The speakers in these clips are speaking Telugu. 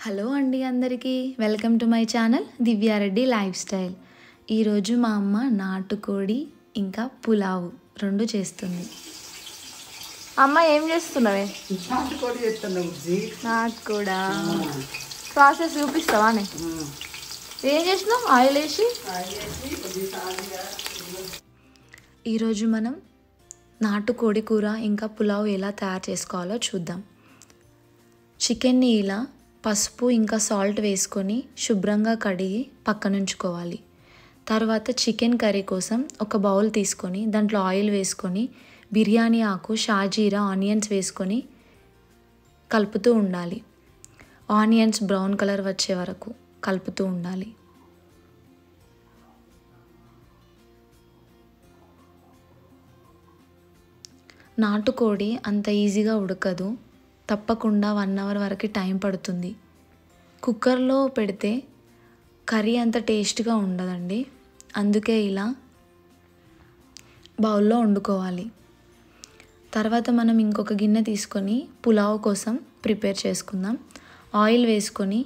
హలో అండి అందరికీ welcome to my channel Divya Reddy life style. ఈరోజు మా అమ్మ నాటుకోడి ఇంకా పులావు రెండు చేస్తుంది. అమ్మ ఏం చేస్తున్నావే? నాటుకోడి చేస్తున్నా బుజ్జి. నాటుకోడా ప్రాసెస్ చూపిస్తావానే? ఏం చేసినావు? ఆయిల్ వేసి. ఈరోజు మనం నాటుకోడి కూర ఇంకా పులావు ఎలా తయారు చేసుకోవాలో చూద్దాం. చికెన్ని ఇలా పసుపు ఇంకా సాల్ట్ వేసుకొని శుభ్రంగా కడిగి పక్కనుంచుకోవాలి. తర్వాత చికెన్ కర్రీ కోసం ఒక బౌల్ తీసుకొని దాంట్లో ఆయిల్ వేసుకొని బిర్యానీ ఆకు, షాజీరా, ఆనియన్స్ వేసుకొని కలుపుతూ ఉండాలి. ఆనియన్స్ బ్రౌన్ కలర్ వచ్చే వరకు కలుపుతూ ఉండాలి. నాటుకోడి అంత ఈజీగా ఉడకదు, తప్పకుండా 1 అవర్ వరకు టైం పడుతుంది. కుక్కర్లో పెడితే కర్రీ అంత టేస్ట్గా ఉండదండి, అందుకే ఇలా బౌల్లో వండుకోవాలి. తర్వాత మనం ఇంకొక గిన్నె తీసుకొని పులావ్ కోసం ప్రిపేర్ చేసుకుందాం. ఆయిల్ వేసుకొని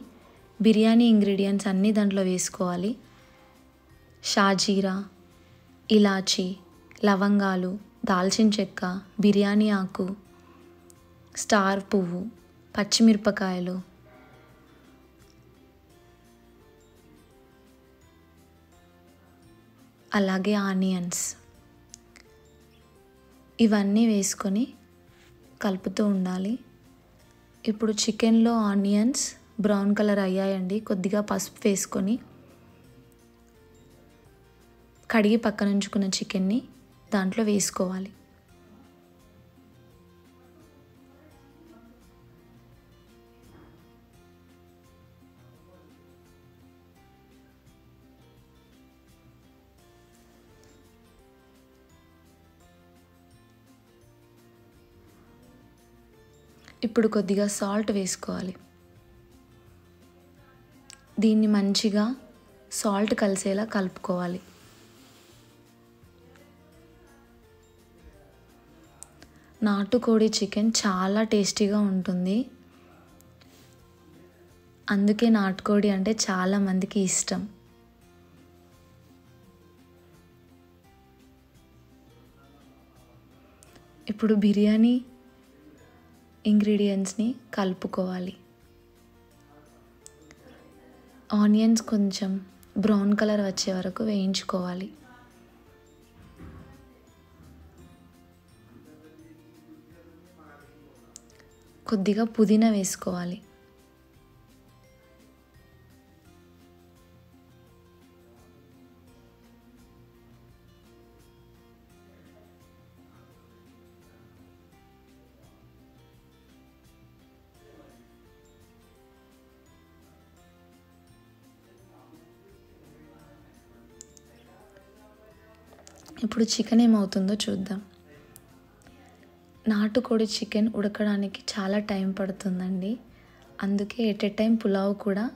బిర్యానీ ఇంగ్రీడియంట్స్ అన్నీ దాంట్లో వేసుకోవాలి. షాజీరా, ఇలాచీ, లవంగాలు, దాల్చిన చెక్క, బిర్యానీ ఆకు, స్టార్ పువ్వు, పచ్చిమిరపకాయలు, అలాగే ఆనియన్స్ ఇవన్నీ వేసుకొని కలుపుతూ ఉండాలి. ఇప్పుడు చికెన్లో ఆనియన్స్ బ్రౌన్ కలర్ అయ్యాయండి. కొద్దిగా పసుపు వేసుకొని కడిగి పక్కన ఉంచుకున్న చికెన్ని దాంట్లో వేసుకోవాలి. ఇప్పుడు కొద్దిగా సాల్ట్ వేసుకోవాలి. దీన్ని మంచిగా సాల్ట్ కలిసేలా కలుపుకోవాలి. నాటుకోడి చికెన్ చాలా టేస్టీగా ఉంటుంది, అందుకే నాటుకోడి అంటే చాలామందికి ఇష్టం. ఇప్పుడు బిర్యానీ ఇంగ్రీడియంట్స్ని కలుపుకోవాలి. ఆనియన్స్ కొంచెం బ్రౌన్ కలర్ వచ్చే వరకు వేయించుకోవాలి. కొద్దిగా పుదీనా వేసుకోవాలి. ఇప్పుడు చికెన్ ఏమవుతుందో చూద్దాం. నాటుకోడి చికెన్ ఉడకడానికి చాలా టైం పడుతుందండి, అందుకే ఎట్ ఏ టైం పులావ్ కూడా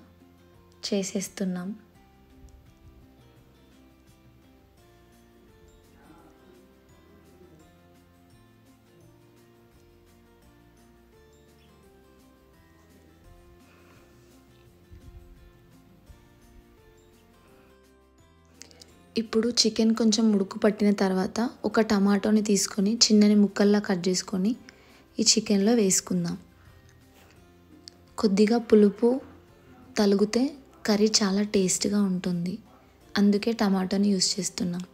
చేసేస్తున్నాం. ఇప్పుడు చికెన్ కొంచెం ఉడుకు పట్టిన తర్వాత ఒక టమాటోని తీసుకొని చిన్నని ముక్కల్లా కట్ చేసుకొని ఈ చికెన్లో వేసుకుందాం. కొద్దిగా పులుపు తలిగితే కర్రీ చాలా టేస్ట్గా ఉంటుంది, అందుకే టమాటోని యూస్ చేస్తున్నాం.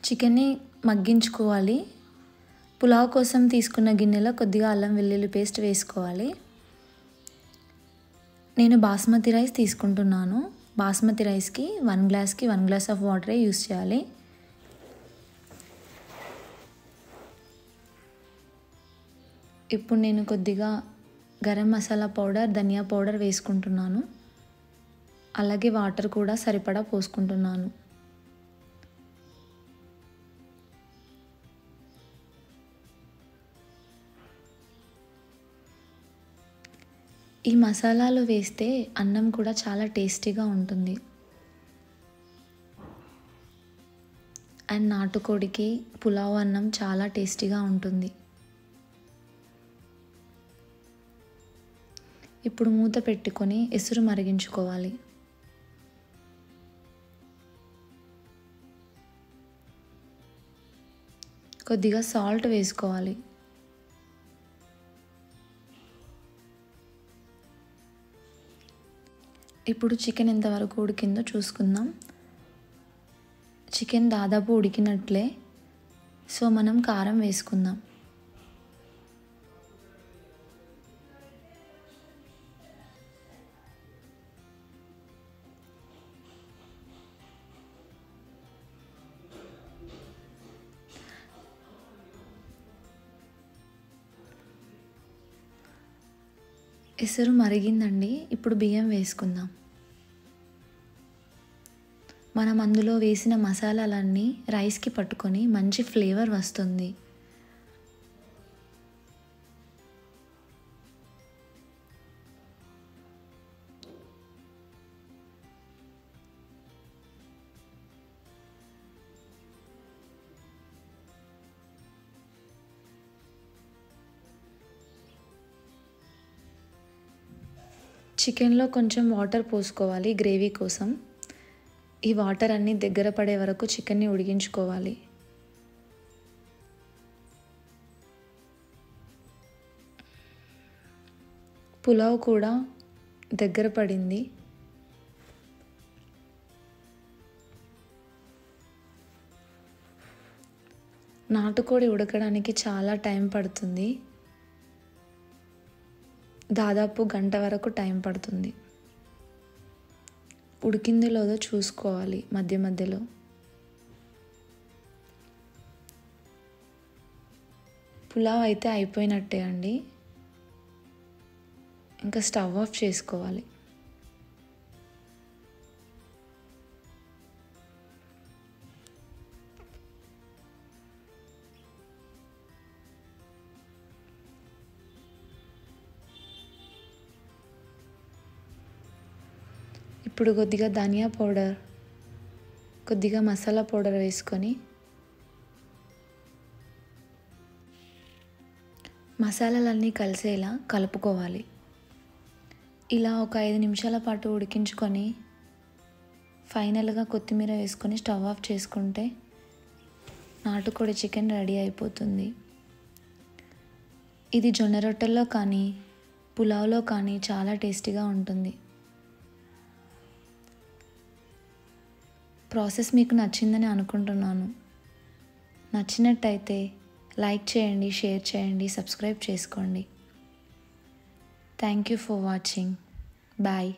చికెన్ని మగ్గించుకోవాలి. పులావ్ కోసం తీసుకున్న గిన్నెలో కొద్దిగా అల్లం వెల్లుల్లి పేస్ట్ వేసుకోవాలి. నేను బాస్మతి రైస్ తీసుకుంటున్నాను. బాస్మతి రైస్కి 1 గ్లాస్కి 1 గ్లాస్ ఆఫ్ వాటరే యూస్ చేయాలి. ఇప్పుడు నేను కొద్దిగా గరం మసాలా పౌడర్, ధనియా పౌడర్ వేసుకుంటున్నాను. అలాగే వాటర్ కూడా సరిపడా పోసుకుంటున్నాను. ఈ మసాలాలు వేస్తే అన్నం కూడా చాలా టేస్టీగా ఉంటుంది. అండ్ నాటుకోడికి పులావ్ అన్నం చాలా టేస్టీగా ఉంటుంది. ఇప్పుడు మూత పెట్టుకొని ఎసురు మరిగించుకోవాలి. కొద్దిగా సాల్ట్ వేసుకోవాలి. ఇప్పుడు చికెన్ ఎంతవరకు ఉడికిందో చూసుకుందాం. చికెన్ దాదాపు ఉడికినట్లే. సో మనం కారం వేసుకుందాం. ఎసురు మరిగిందండి. ఇప్పుడు బియ్యం వేసుకుందాం. మనం అందులో వేసిన మసాలాలన్నీ రైస్కి పట్టుకొని మంచి ఫ్లేవర్ వస్తుంది. చికెన్లో కొంచెం వాటర్ పోసుకోవాలి గ్రేవీ కోసం. ఈ వాటర్ అన్నీ దగ్గర పడే వరకు చికెన్ని ఉడికించుకోవాలి. పులావ్ కూడా దగ్గర పడింది. నాటుకోడి ఉడకడానికి చాలా టైం పడుతుంది. దాదాపు గంట వరకు టైం పడుతుంది. ఉడికిందో లేదో చూసుకోవాలి మధ్య మధ్యలో. పులావ్ అయితే అయిపోయినట్టే అండి. ఇంకా స్టవ్ ఆఫ్ చేసుకోవాలి. ఇప్పుడు కొద్దిగా ధనియా పౌడర్, కొద్దిగా మసాలా పౌడర్ వేసుకొని మసాలాలన్నీ కలిసేలా కలుపుకోవాలి. ఇలా ఒక 5 నిమిషాల పాటు ఉడికించుకొని ఫైనల్గా కొత్తిమీర వేసుకొని స్టవ్ ఆఫ్ చేసుకుంటే నాటుకోడి చికెన్ రెడీ అయిపోతుంది. ఇది జొన్న రొట్టెల్లో కానీ పులావ్లో కానీ చాలా టేస్టీగా ఉంటుంది. ప్రాసెస్ మీకు నచ్చిందని అనుకుంటున్నాను. నచ్చినట్టయితే లైక్ చేయండి, షేర్ చేయండి, సబ్స్క్రైబ్ చేసుకోండి. Thank you for watching. Bye.